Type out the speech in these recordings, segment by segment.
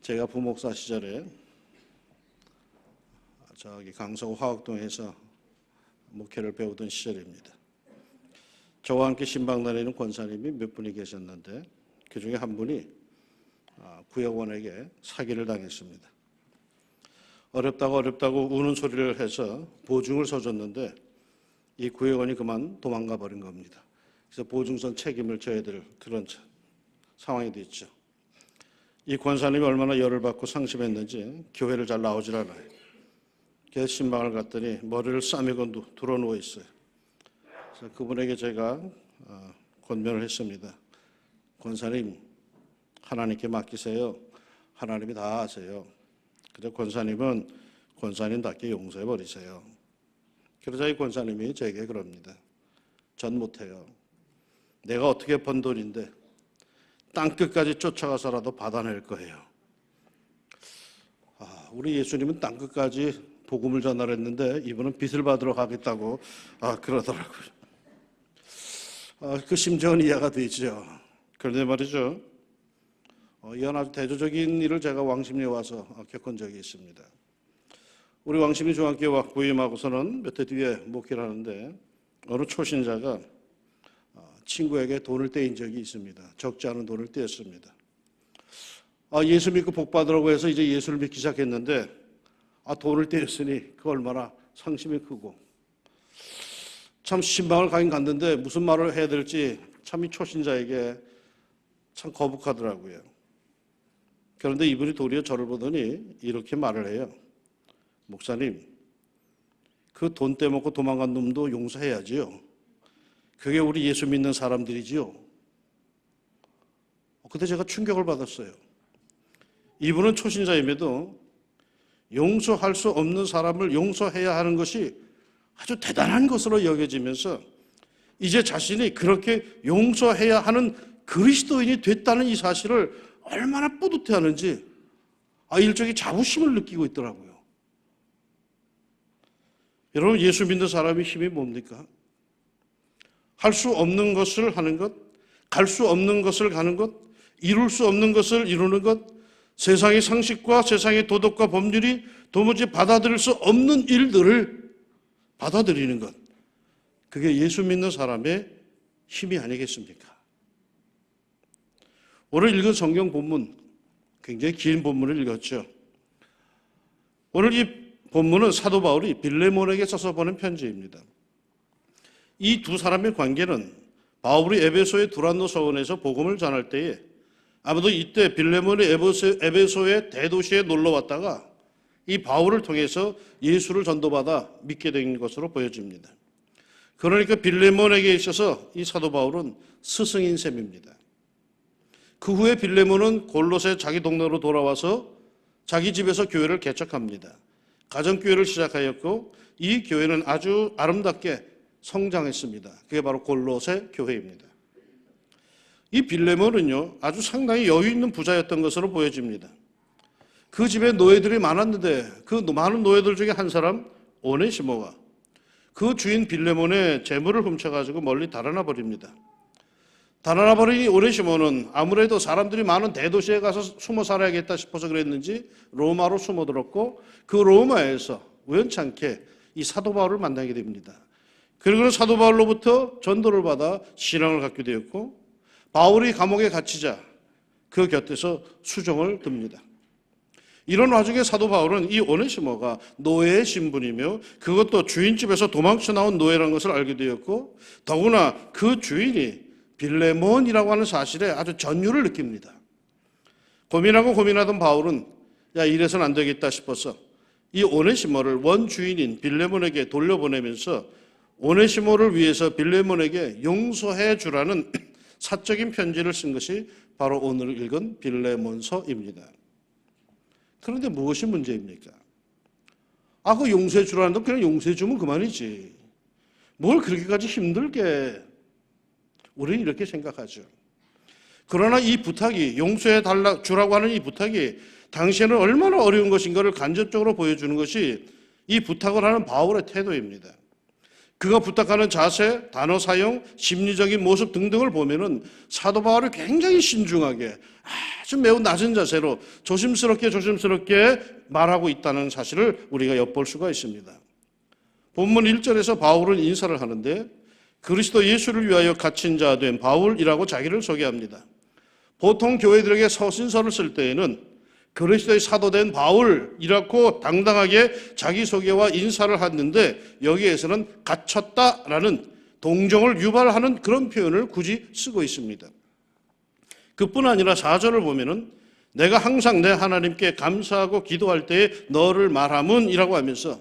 제가 부목사 시절에 저기 강서구 화학동에서 목회를 배우던 시절입니다. 저와 함께 신방 다니는 권사님이 몇 분이 계셨는데 그 중에 한 분이 구역원에게 사기를 당했습니다. 어렵다고 우는 소리를 해서 보증을 서줬는데 이 구역원이 그만 도망가 버린 겁니다. 그래서 보증선 책임을 져야 될 그런 상황이 됐죠. 이 권사님이 얼마나 열을 받고 상심했는지 교회를 잘 나오질 않아요. 그래서 신방을 갔더니 머리를 싸매고 들어 누워 있어요. 그래서 그분에게 제가 권면을 했습니다. 권사님, 하나님께 맡기세요. 하나님이 다 아세요. 그래서 권사님은 권사님답게 용서해 버리세요. 그러자 이 권사님이 제게 그럽니다. 전 못해요. 내가 어떻게 번 돈인데 땅끝까지 쫓아가서라도 받아낼 거예요. 우리 예수님은 땅끝까지 복음을 전하랬는데 이분은 빚을 받으러 가겠다고 그러더라고요. 그 심정은 이해가 되죠. 그런데 말이죠. 이런 아주 대조적인 일을 제가 왕십리에 와서 겪은 적이 있습니다. 우리 왕십리 중앙교회 부임하고서는 몇 해 뒤에 목회를 하는데 어느 초신자가 친구에게 돈을 떼인 적이 있습니다. 적지 않은 돈을 떼었습니다. 예수 믿고 복 받으라고 해서 이제 예수를 믿기 시작했는데 돈을 떼었으니 그 얼마나 상심이 크고 참 신방을 가긴 갔는데 무슨 말을 해야 될지 참 이 초신자에게 참 거북하더라고요. 그런데 이분이 도리어 저를 보더니 이렇게 말을 해요. 목사님, 그 돈 떼먹고 도망간 놈도 용서해야지요. 그게 우리 예수 믿는 사람들이지요. 그때 제가 충격을 받았어요. 이분은 초신자임에도 용서할 수 없는 사람을 용서해야 하는 것이 아주 대단한 것으로 여겨지면서 이제 자신이 그렇게 용서해야 하는 그리스도인이 됐다는 이 사실을 얼마나 뿌듯해하는지 일종의 자부심을 느끼고 있더라고요. 여러분, 예수 믿는 사람의 힘이 뭡니까? 할 수 없는 것을 하는 것, 갈 수 없는 것을 가는 것, 이룰 수 없는 것을 이루는 것, 세상의 상식과 세상의 도덕과 법률이 도무지 받아들일 수 없는 일들을 받아들이는 것. 그게 예수 믿는 사람의 힘이 아니겠습니까? 오늘 읽은 성경 본문, 굉장히 긴 본문을 읽었죠. 오늘 이 본문은 사도 바울이 빌레몬에게 써서 보낸 편지입니다. 이 두 사람의 관계는 바울이 에베소의 두란노 서원에서 복음을 전할 때에 아마도 이때 빌레몬이 에베소의 대도시에 놀러 왔다가 이 바울을 통해서 예수를 전도받아 믿게 된 것으로 보여집니다. 그러니까 빌레몬에게 있어서 이 사도 바울은 스승인 셈입니다. 그 후에 빌레몬은 골로새 자기 동네로 돌아와서 자기 집에서 교회를 개척합니다. 가정교회를 시작하였고 이 교회는 아주 아름답게 성장했습니다. 그게 바로 골로새 교회입니다. 이 빌레몬은요, 아주 상당히 여유 있는 부자였던 것으로 보여집니다. 그 집에 노예들이 많았는데 그 많은 노예들 중에 한 사람 오네시모가 그 주인 빌레몬의 재물을 훔쳐가지고 멀리 달아나 버립니다. 달아나 버린 오네시모는 아무래도 사람들이 많은 대도시에 가서 숨어 살아야겠다 싶어서 그랬는지 로마로 숨어들었고 그 로마에서 우연찮게 이 사도 바울을 만나게 됩니다. 그리고 사도 바울로부터 전도를 받아 신앙을 갖게 되었고 바울이 감옥에 갇히자 그 곁에서 수종을 듭니다. 이런 와중에 사도 바울은 이 오네시모가 노예의 신분이며 그것도 주인집에서 도망쳐 나온 노예라는 것을 알게 되었고 더구나 그 주인이 빌레몬이라고 하는 사실에 아주 전율을 느낍니다. 고민하던 바울은 이래서는 안 되겠다 싶어서 이 오네시모를 원주인인 빌레몬에게 돌려보내면서 오네시모를 위해서 빌레몬에게 용서해 주라는 사적인 편지를 쓴 것이 바로 오늘 읽은 빌레몬서입니다. 그런데 무엇이 문제입니까? 그 용서해 주라는 건 그냥 용서해 주면 그만이지. 뭘 그렇게까지 힘들게 우리는 이렇게 생각하죠. 그러나 이 부탁이 용서해 주라고 하는 이 부탁이 당시에는 얼마나 어려운 것인가를 간접적으로 보여주는 것이 이 부탁을 하는 바울의 태도입니다. 그가 부탁하는 자세, 단어 사용, 심리적인 모습 등등을 보면은 사도 바울이 굉장히 신중하게 아주 매우 낮은 자세로 조심스럽게 말하고 있다는 사실을 우리가 엿볼 수가 있습니다. 본문 1절에서 바울은 인사를 하는데 그리스도 예수를 위하여 갇힌 자 된 바울이라고 자기를 소개합니다. 보통 교회들에게 서신서를 쓸 때에는 그리스도의 사도된 바울이라고 당당하게 자기소개와 인사를 하는데 여기에서는 갇혔다라는 동정을 유발하는 그런 표현을 굳이 쓰고 있습니다. 그뿐 아니라 4절을 보면은 내가 항상 내 하나님께 감사하고 기도할 때에 너를 말함은 이라고 하면서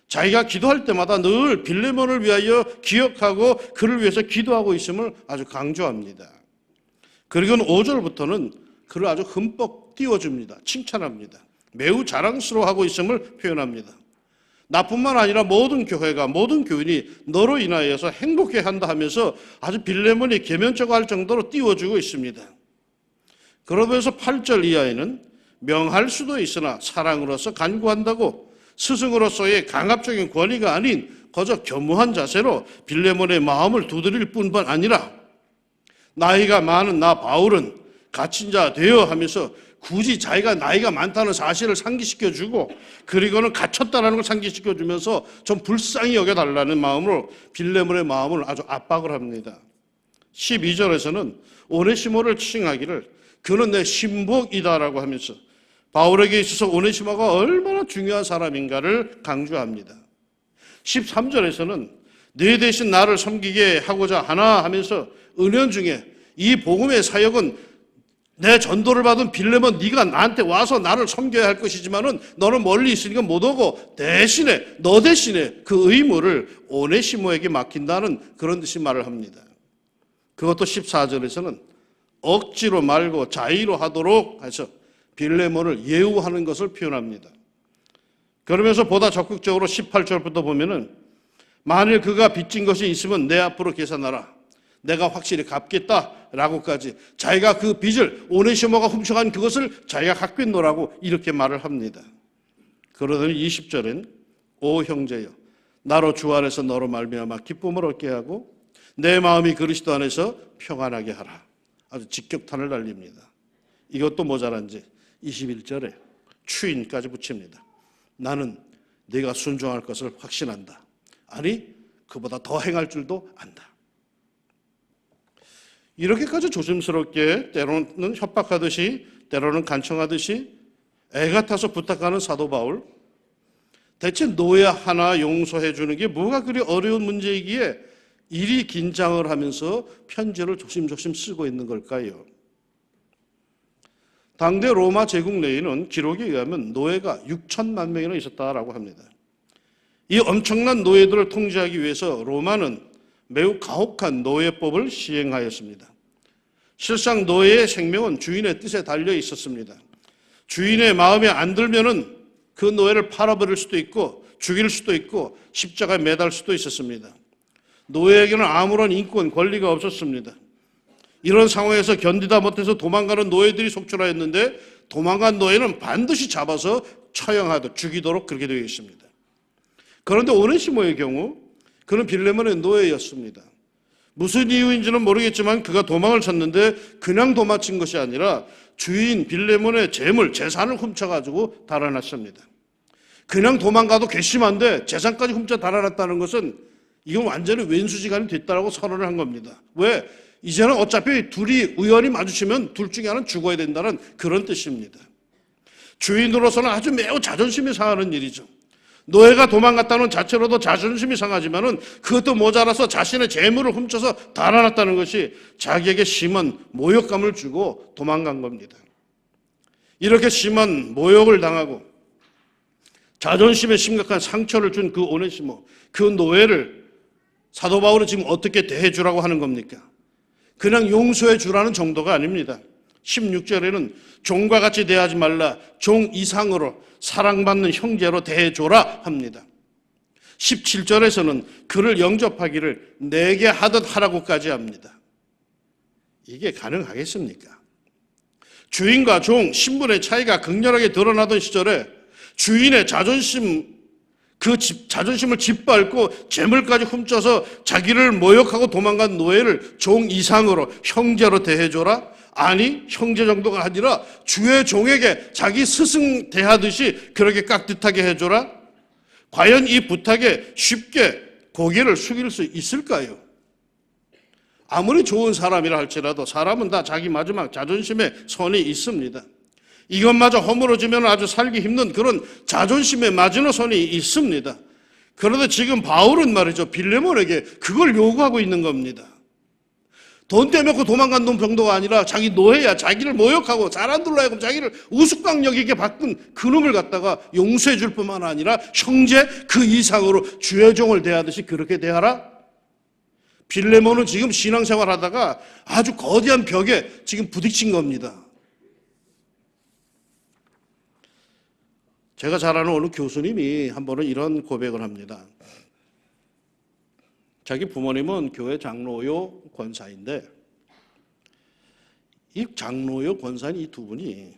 자기가 기도할 때마다 늘 빌레몬을 위하여 기억하고 그를 위해서 기도하고 있음을 아주 강조합니다. 그리고 5절부터는 그를 아주 흠뻑 띄워줍니다. 칭찬합니다. 매우 자랑스러워하고 있음을 표현합니다. 나뿐만 아니라 모든 교회가 모든 교인이 너로 인하여서 행복해한다 하면서 아주 빌레몬이 계면쩍할 정도로 띄워주고 있습니다. 그러면서 8절 이하에는 명할 수도 있으나 사랑으로서 간구한다고 스승으로서의 강압적인 권위가 아닌 거저 겸허한 자세로 빌레몬의 마음을 두드릴 뿐만 아니라 나이가 많은 나 바울은 갇힌 자 되어 하면서 굳이 자기가 나이가 많다는 사실을 상기시켜주고 그리고는 갇혔다는 걸 상기시켜주면서 좀 불쌍히 여겨달라는 마음으로 빌레몬의 마음을 아주 압박을 합니다. 12절에서는 오네시모를 칭하기를 그는 내 신복이다라고 하면서 바울에게 있어서 오네시모가 얼마나 중요한 사람인가를 강조합니다. 13절에서는 네 대신 나를 섬기게 하고자 하나 하면서 은연중에 이 복음의 사역은 내 전도를 받은 빌레몬 네가 나한테 와서 나를 섬겨야 할 것이지만은 너는 멀리 있으니까 못 오고 대신에 너 대신에 그 의무를 오네시모에게 맡긴다는 그런 듯이 말을 합니다. 그것도 14절에서는 억지로 말고 자의로 하도록 해서 빌레몬을 예우하는 것을 표현합니다. 그러면서 보다 적극적으로 18절부터 보면은 만일 그가 빚진 것이 있으면 내 앞으로 계산하라. 내가 확실히 갚겠다라고까지 자기가 그 빚을 오네시모가 훔쳐간 그것을 자기가 갚겠노라고 이렇게 말을 합니다. 그러더니 20절엔 오 형제여 나로 주 안에서 너로 말미암아 기쁨을 얻게 하고 내 마음이 그리스도 안에서 평안하게 하라. 아주 직격탄을 날립니다. 이것도 모자란지 21절에 추인까지 붙입니다. 나는 네가 순종할 것을 확신한다. 아니 그보다 더 행할 줄도 안다. 이렇게까지 조심스럽게 때로는 협박하듯이 때로는 간청하듯이 애같아서 부탁하는 사도 바울, 대체 노예 하나 용서해 주는 게 뭐가 그리 어려운 문제이기에 이리 긴장을 하면서 편지를 조심조심 쓰고 있는 걸까요? 당대 로마 제국 내에는 기록에 의하면 노예가 6천만 명이나 있었다라고 합니다. 이 엄청난 노예들을 통제하기 위해서 로마는 매우 가혹한 노예법을 시행하였습니다. 실상 노예의 생명은 주인의 뜻에 달려 있었습니다. 주인의 마음에 안 들면은 그 노예를 팔아버릴 수도 있고 죽일 수도 있고 십자가에 매달 수도 있었습니다. 노예에게는 아무런 인권, 권리가 없었습니다. 이런 상황에서 견디다 못해서 도망가는 노예들이 속출하였는데 도망간 노예는 반드시 잡아서 처형하도록 죽이도록 그렇게 되어 있습니다. 그런데 오네시모의 경우 그는 빌레몬의 노예였습니다. 무슨 이유인지는 모르겠지만 그가 도망을 쳤는데 그냥 도망친 것이 아니라 주인 빌레몬의 재물, 재산을 훔쳐가지고 달아났습니다. 그냥 도망가도 괘씸한데 재산까지 훔쳐 달아났다는 것은 이건 완전히 왼수지간이 됐다라고 선언을 한 겁니다. 왜? 이제는 어차피 둘이 우연히 마주치면 둘 중에 하나는 죽어야 된다는 그런 뜻입니다. 주인으로서는 아주 매우 자존심이 상하는 일이죠. 노예가 도망갔다는 자체로도 자존심이 상하지만은 그것도 모자라서 자신의 재물을 훔쳐서 달아났다는 것이 자기에게 심한 모욕감을 주고 도망간 겁니다. 이렇게 심한 모욕을 당하고 자존심에 심각한 상처를 준 그 오네시모, 그 노예를 사도 바울은 지금 어떻게 대해주라고 하는 겁니까? 그냥 용서해 주라는 정도가 아닙니다. 16절에는 종과 같이 대하지 말라, 종 이상으로 사랑받는 형제로 대해줘라 합니다. 17절에서는 그를 영접하기를 내게 하듯 하라고까지 합니다. 이게 가능하겠습니까? 주인과 종, 신분의 차이가 극렬하게 드러나던 시절에 주인의 자존심, 그 자존심을 짓밟고 재물까지 훔쳐서 자기를 모욕하고 도망간 노예를 종 이상으로 형제로 대해줘라? 아니, 형제 정도가 아니라 주의 종에게 자기 스승 대하듯이 그렇게 깍듯하게 해줘라? 과연 이 부탁에 쉽게 고개를 숙일 수 있을까요? 아무리 좋은 사람이라 할지라도 사람은 다 자기 마지막 자존심에 선이 있습니다. 이것마저 허물어지면 아주 살기 힘든 그런 자존심의 마지노선이 있습니다. 그런데 지금 바울은 말이죠, 빌레몬에게 그걸 요구하고 있는 겁니다. 돈 떼먹고 도망간 놈 정도가 아니라 자기 노예야, 자기를 모욕하고 잘안둘러 하여금 자기를 우스꽝 여기게 바꾼 그놈을 갖다가 용서해 줄 뿐만 아니라 형제 그 이상으로 주의 종을 대하듯이 그렇게 대하라? 빌레몬은 지금 신앙생활 하다가 아주 거대한 벽에 지금 부딪힌 겁니다. 제가 잘 아는 어느 교수님이 한 번은 이런 고백을 합니다. 자기 부모님은 교회 장로요 권사인데 이 장로요 권사인 이 두 분이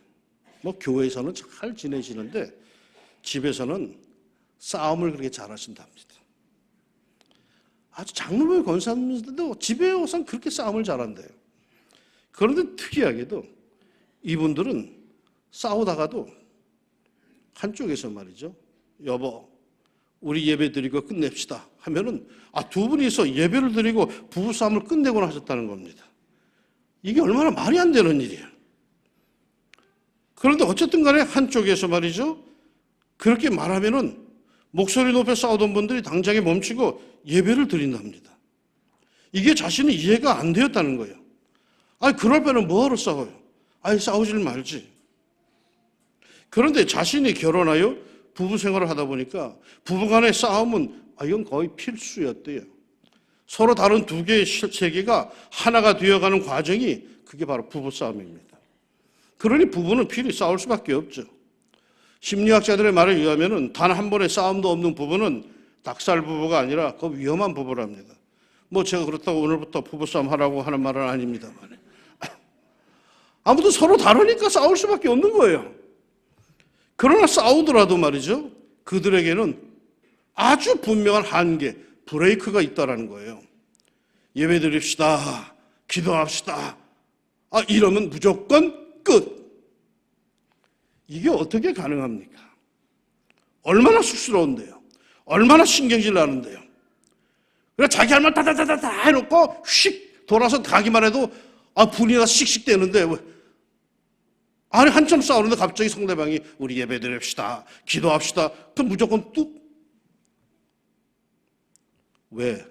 뭐 교회에서는 잘 지내시는데 집에서는 싸움을 그렇게 잘하신답니다. 아주 장로요 권사인데도 집에 와서 그렇게 싸움을 잘한대요. 그런데 특이하게도 이분들은 싸우다가도 한쪽에서 말이죠, 여보 우리 예배 드리고 끝냅시다 하면은 두 분이서 예배를 드리고 부부싸움을 끝내고 나셨다는 겁니다. 이게 얼마나 말이 안 되는 일이에요. 그런데 어쨌든 간에 한쪽에서 말이죠, 그렇게 말하면은 목소리 높여 싸우던 분들이 당장에 멈추고 예배를 드린답니다. 이게 자신이 이해가 안 되었다는 거예요. 그럴 바에는 뭐하러 싸워요? 싸우질 말지. 그런데 자신이 결혼하여 부부 생활을 하다 보니까 부부간의 싸움은 이건 거의 필수였대요. 서로 다른 두 개의 세계가 하나가 되어가는 과정이 그게 바로 부부 싸움입니다. 그러니 부부는 필히 싸울 수밖에 없죠. 심리학자들의 말에 의하면 단 한 번의 싸움도 없는 부부는 닭살 부부가 아니라 그 위험한 부부랍니다. 뭐 제가 그렇다고 오늘부터 부부싸움 하라고 하는 말은 아닙니다만 아무튼 서로 다르니까 싸울 수밖에 없는 거예요. 그러나 싸우더라도 말이죠, 그들에게는 아주 분명한 한계, 브레이크가 있다라는 거예요. 예배 드립시다, 기도합시다, 이러면 무조건 끝. 이게 어떻게 가능합니까? 얼마나 쑥스러운데요. 얼마나 신경질 나는데요. 그래서 자기 할 말 다다다다 해놓고 휙 돌아서 가기만 해도 분이 나서 씩씩대는데 한참 싸우는데 갑자기 상대방이 우리 예배 드립시다, 기도합시다. 그럼 무조건 뚝. 왜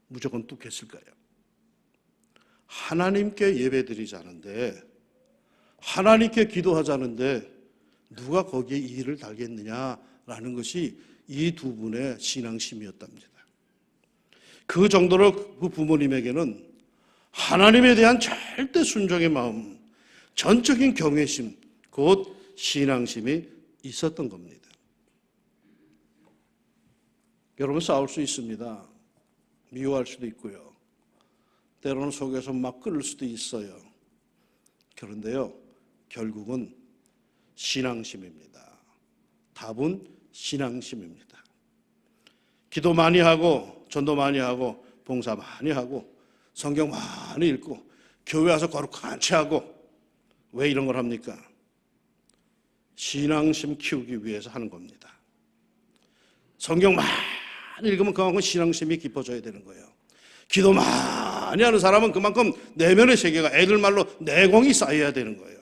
무조건 뚝 했을까요? 하나님께 예배 드리자는데, 하나님께 기도하자는데 누가 거기에 이의를 달겠느냐라는 것이 이 두 분의 신앙심이었답니다. 그 정도로 그 부모님에게는 하나님에 대한 절대 순종의 마음, 전적인 경외심, 곧 신앙심이 있었던 겁니다. 여러분, 싸울 수 있습니다. 미워할 수도 있고요. 때로는 속에서 막 끓을 수도 있어요. 그런데요, 결국은 신앙심입니다. 답은 신앙심입니다. 기도 많이 하고 전도 많이 하고 봉사 많이 하고 성경 많이 읽고 교회 와서 거룩한 채 하고 왜 이런 걸 합니까? 신앙심 키우기 위해서 하는 겁니다. 성경 많이 읽으면 그만큼 신앙심이 깊어져야 되는 거예요. 기도 많이 하는 사람은 그만큼 내면의 세계가 애들 말로 내공이 쌓여야 되는 거예요.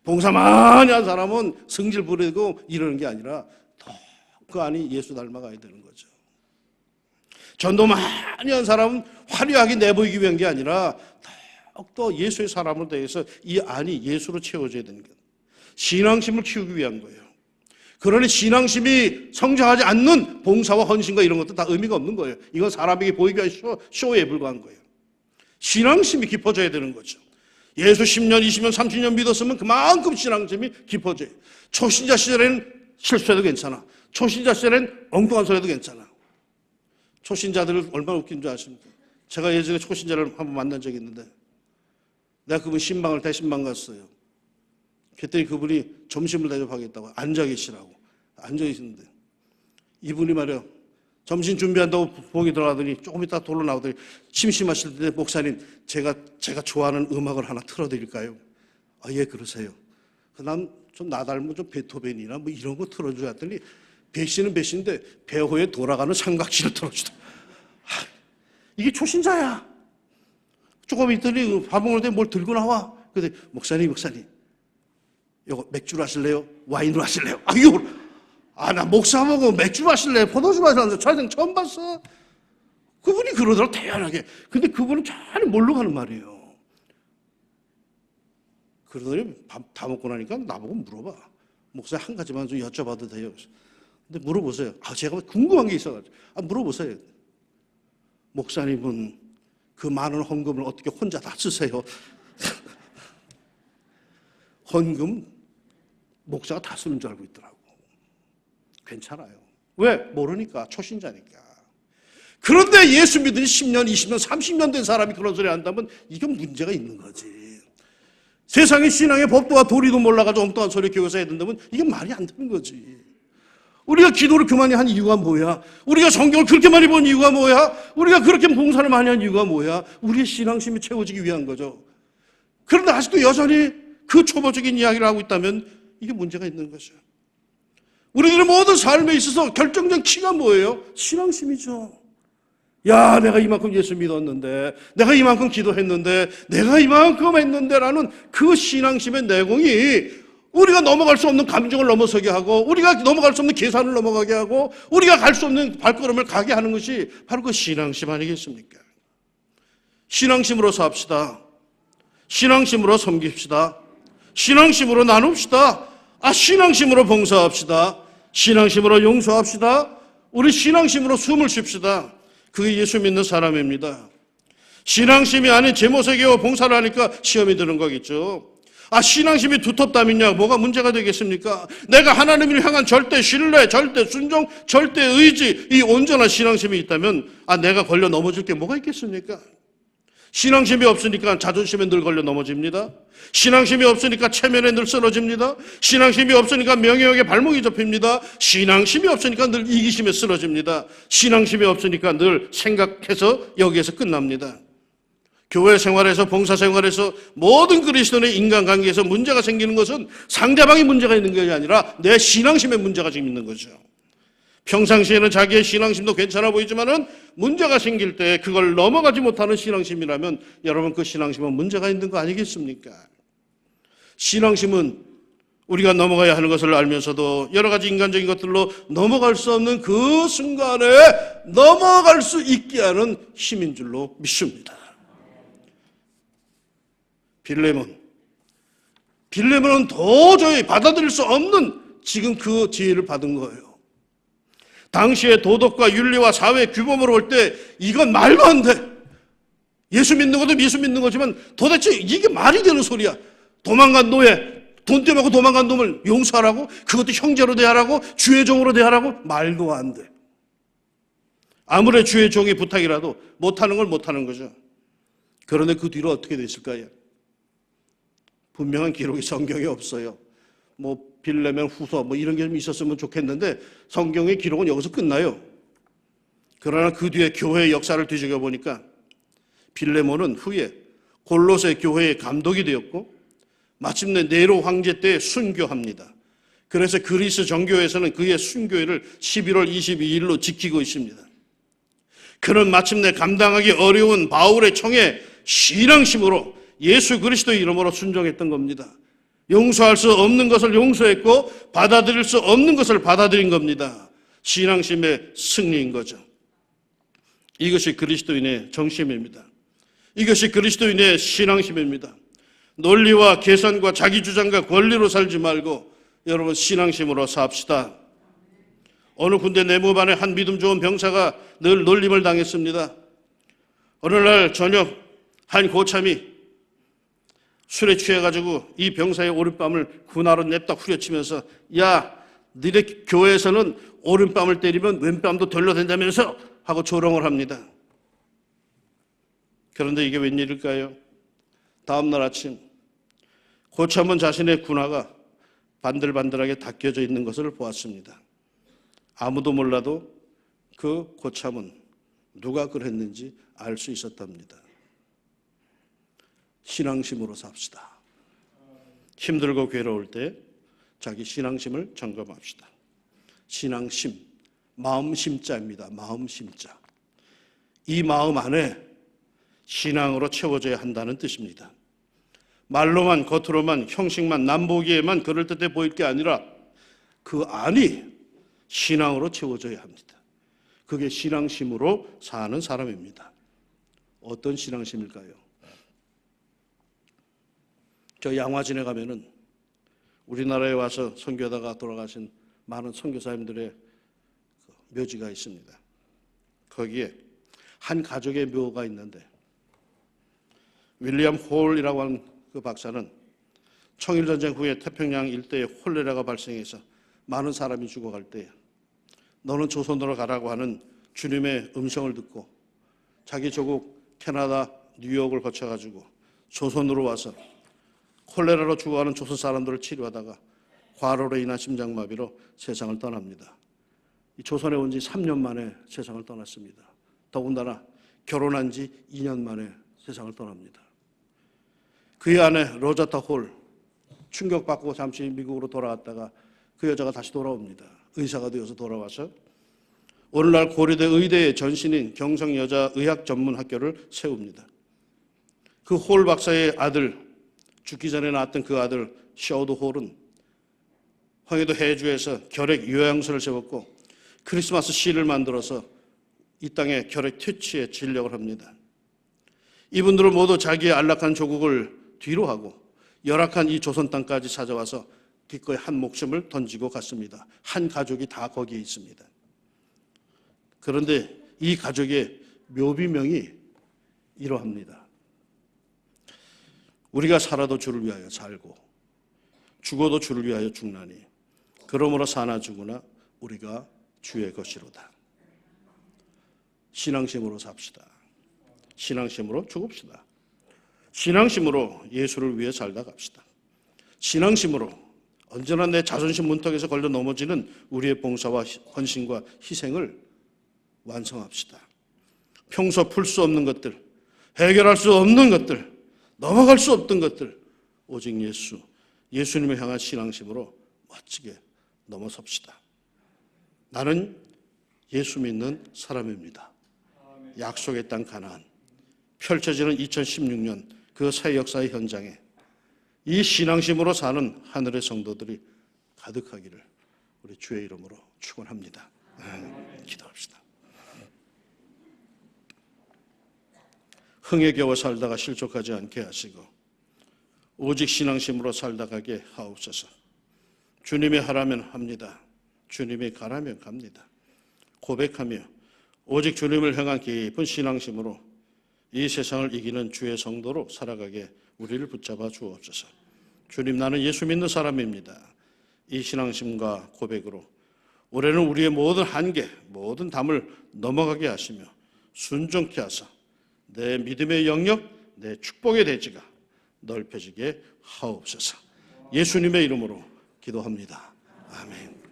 봉사 많이 한 사람은 성질 부리고 이러는 게 아니라 더 그 안이 예수 닮아가야 되는 거죠. 전도 많이 한 사람은 화려하게 내보이기 위한 게 아니라 더욱더 예수의 사람을 대해서 이 안이 예수로 채워져야 되는 거예요. 신앙심을 키우기 위한 거예요. 그러니 신앙심이 성장하지 않는 봉사와 헌신과 이런 것도 다 의미가 없는 거예요. 이건 사람에게 보이기 위한 쇼에 불과한 거예요. 신앙심이 깊어져야 되는 거죠. 예수 10년, 20년, 30년 믿었으면 그만큼 신앙심이 깊어져요. 초신자 시절에는 실수해도 괜찮아. 초신자 시절에는 엉뚱한 소리 해도 괜찮아. 초신자들을 얼마나 웃긴 줄 아십니까? 제가 예전에 초신자를 한번 만난 적이 있는데 내가 그분 신방을 대신방 갔어요. 그랬더니 그분이 점심을 대접하겠다고 앉아 계시라고. 앉아 계시는데 이분이 말이요, 점심 준비한다고 부엌에 들어가더니 조금 있다 돌로 나오더니 심심하실 때 목사님 제가 좋아하는 음악을 하나 틀어드릴까요? 아, 예, 그러세요. 난 좀 나 닮은 좀 베토벤이나 뭐 이런 거 틀어줘야 했더니 배씨는 배씨인데 배호에 돌아가는 삼각지를 틀어주다. 이게 초신자야. 조금 있더니 밥 먹을 때 뭘 들고 나와. 근데 목사님 이거 맥주로 하실래요? 와인으로 하실래요? 나 목사 보고 맥주 마실래요? 포도주 마실래요? 저 처음 봤어. 그분이 그러더라고, 태연하게. 근데 그분은 잘 모르고 하는 말이에요. 그러더니 밥 다 먹고 나니까 나보고 물어봐. 목사 한 가지만 좀 여쭤봐도 돼요? 근데 물어보세요. 제가 궁금한 게 있어가지고. 물어보세요. 목사님은 그 많은 헌금을 어떻게 혼자 다 쓰세요? 헌금 목사가 다 쓰는 줄 알고 있더라고. 괜찮아요. 왜? 모르니까. 초신자니까. 그런데 예수 믿은 10년, 20년, 30년 된 사람이 그런 소리 한다면 이건 문제가 있는 거지. 세상의 신앙의 법도와 도리도 몰라가지고 엉뚱한 소리 교회에서 해야 된다면 이게 말이 안 되는 거지. 우리가 기도를 그만히 한 이유가 뭐야? 우리가 성경을 그렇게 많이 본 이유가 뭐야? 우리가 그렇게 봉사를 많이 한 이유가 뭐야? 우리의 신앙심이 채워지기 위한 거죠. 그런데 아직도 여전히 그 초보적인 이야기를 하고 있다면 이게 문제가 있는 거죠. 우리들의 모든 삶에 있어서 결정적 키가 뭐예요? 신앙심이죠. 야, 내가 이만큼 예수 믿었는데, 내가 이만큼 기도했는데, 내가 이만큼 했는데라는 그 신앙심의 내공이 우리가 넘어갈 수 없는 감정을 넘어서게 하고, 우리가 넘어갈 수 없는 계산을 넘어가게 하고, 우리가 갈 수 없는 발걸음을 가게 하는 것이 바로 그 신앙심 아니겠습니까? 신앙심으로 삽시다. 신앙심으로 섬깁시다. 신앙심으로 나눕시다. 신앙심으로 봉사합시다. 신앙심으로 용서합시다. 우리 신앙심으로 숨을 쉽시다. 그게 예수 믿는 사람입니다. 신앙심이 아닌 제모세계와 봉사를 하니까 시험이 드는 거겠죠. 신앙심이 두텁다면요, 뭐가 문제가 되겠습니까? 내가 하나님을 향한 절대 신뢰, 절대 순종, 절대 의지, 이 온전한 신앙심이 있다면 내가 걸려 넘어질 게 뭐가 있겠습니까? 신앙심이 없으니까 자존심에 늘 걸려 넘어집니다. 신앙심이 없으니까 체면에 늘 쓰러집니다. 신앙심이 없으니까 명예욕에 발목이 접힙니다. 신앙심이 없으니까 늘 이기심에 쓰러집니다. 신앙심이 없으니까 늘 생각해서 여기에서 끝납니다. 교회 생활에서, 봉사 생활에서, 모든 그리스도인의 인간관계에서 문제가 생기는 것은 상대방이 문제가 있는 것이 아니라 내 신앙심에 문제가 지금 있는 거죠. 평상시에는 자기의 신앙심도 괜찮아 보이지만은 문제가 생길 때 그걸 넘어가지 못하는 신앙심이라면 여러분 그 신앙심은 문제가 있는 거 아니겠습니까? 신앙심은 우리가 넘어가야 하는 것을 알면서도 여러 가지 인간적인 것들로 넘어갈 수 없는 그 순간에 넘어갈 수 있게 하는 힘인 줄로 믿습니다. 빌레몬은 도저히 받아들일 수 없는 지금 그 지혜를 받은 거예요. 당시의 도덕과 윤리와 사회 규범으로 볼 때 이건 말도 안 돼. 예수 믿는 것도 미수 믿는 거지만 도대체 이게 말이 되는 소리야. 도망간 노예, 돈 떼먹고 도망간 놈을 용서하라고? 그것도 형제로 대하라고? 주의 종으로 대하라고? 말도 안 돼. 아무리 주의 종의 부탁이라도 못하는 걸 못하는 거죠. 그런데 그 뒤로 어떻게 됐을까요? 분명한 기록이 성경에 없어요. 빌레몬 후서 이런 게 좀 있었으면 좋겠는데 성경의 기록은 여기서 끝나요. 그러나 그 뒤에 교회의 역사를 뒤적여 보니까 빌레몬은 후에 골로새 교회의 감독이 되었고 마침내 네로 황제 때 순교합니다. 그래서 그리스 정교회에서는 그의 순교회를 11월 22일로 지키고 있습니다. 그는 마침내 감당하기 어려운 바울의 청에 신앙심으로 예수 그리스도의 이름으로 순종했던 겁니다. 용서할 수 없는 것을 용서했고 받아들일 수 없는 것을 받아들인 겁니다. 신앙심의 승리인 거죠. 이것이 그리스도인의 정심입니다. 이것이 그리스도인의 신앙심입니다. 논리와 계산과 자기 주장과 권리로 살지 말고 여러분 신앙심으로 삽시다. 어느 군대 내무반에 한 믿음 좋은 병사가 늘 놀림을 당했습니다. 어느 날 저녁 한 고참이 술에 취해가지고 이 병사의 오른뺨을 군화로 냅다 후려치면서 야, 니네 교회에서는 오른뺨을 때리면 왼뺨도 돌려댄다면서 하고 조롱을 합니다. 그런데 이게 웬일일까요? 다음날 아침 고참은 자신의 군화가 반들반들하게 닦여져 있는 것을 보았습니다. 아무도 몰라도 그 고참은 누가 그랬는지 알 수 있었답니다. 신앙심으로 삽시다. 힘들고 괴로울 때 자기 신앙심을 점검합시다. 신앙심, 마음심자입니다. 마음심자. 이 마음 안에 신앙으로 채워져야 한다는 뜻입니다. 말로만, 겉으로만, 형식만, 남보기에만 그럴듯해 보일 게 아니라 그 안이 신앙으로 채워져야 합니다. 그게 신앙심으로 사는 사람입니다. 어떤 신앙심일까요? 저 양화진에 가면은 우리나라에 와서 선교하다가 돌아가신 많은 선교사님들의 묘지가 있습니다. 거기에 한 가족의 묘가 있는데 윌리엄 홀이라고 하는 그 박사는 청일전쟁 후에 태평양 일대에 홀레라가 발생해서 많은 사람이 죽어갈 때 너는 조선으로 가라고 하는 주님의 음성을 듣고 자기 조국 캐나다 뉴욕을 거쳐가지고 조선으로 와서 콜레라로 죽어가는 조선 사람들을 치료하다가 과로로 인한 심장마비로 세상을 떠납니다. 조선에 온 지 3년 만에 세상을 떠났습니다. 더군다나 결혼한 지 2년 만에 세상을 떠납니다. 그의 아내 로자타 홀, 충격받고 잠시 미국으로 돌아갔다가 그 여자가 다시 돌아옵니다. 의사가 되어서 돌아와서 오늘날 고려대 의대의 전신인 경성여자의학전문학교를 세웁니다. 그 홀 박사의 아들, 죽기 전에 낳았던 그 아들 셔우드 홀은 황해도 해주에서 결핵 요양소를 세웠고 크리스마스 시를 만들어서 이 땅에 결핵 퇴치에 진력을 합니다. 이분들은 모두 자기의 안락한 조국을 뒤로 하고 열악한 이 조선 땅까지 찾아와서 기꺼이 한 목숨을 던지고 갔습니다. 한 가족이 다 거기에 있습니다. 그런데 이 가족의 묘비명이 이러합니다. 우리가 살아도 주를 위하여 살고 죽어도 주를 위하여 죽나니 그러므로 사나 죽으나 우리가 주의 것이로다. 신앙심으로 삽시다. 신앙심으로 죽읍시다. 신앙심으로 예수를 위해 살다 갑시다. 신앙심으로 언제나 내 자존심 문턱에서 걸려 넘어지는 우리의 봉사와 헌신과 희생을 완성합시다. 평소 풀 수 없는 것들, 해결할 수 없는 것들, 넘어갈 수 없던 것들, 오직 예수님을 향한 신앙심으로 멋지게 넘어섭시다. 나는 예수 믿는 사람입니다. 약속의 땅 가나안, 펼쳐지는 2016년 그 새 역사의 현장에 이 신앙심으로 사는 하늘의 성도들이 가득하기를 우리 주의 이름으로 축원합니다. 기도합시다. 흥에 겨워 살다가 실족하지 않게 하시고 오직 신앙심으로 살다 가게 하옵소서. 주님이 하라면 합니다. 주님이 가라면 갑니다. 고백하며 오직 주님을 향한 깊은 신앙심으로 이 세상을 이기는 주의 성도로 살아가게 우리를 붙잡아 주옵소서. 주님, 나는 예수 믿는 사람입니다. 이 신앙심과 고백으로 올해는 우리의 모든 한계, 모든 담을 넘어가게 하시며 순종케 하사 내 믿음의 영역, 내 축복의 대지가 넓혀지게 하옵소서. 예수님의 이름으로 기도합니다. 아멘.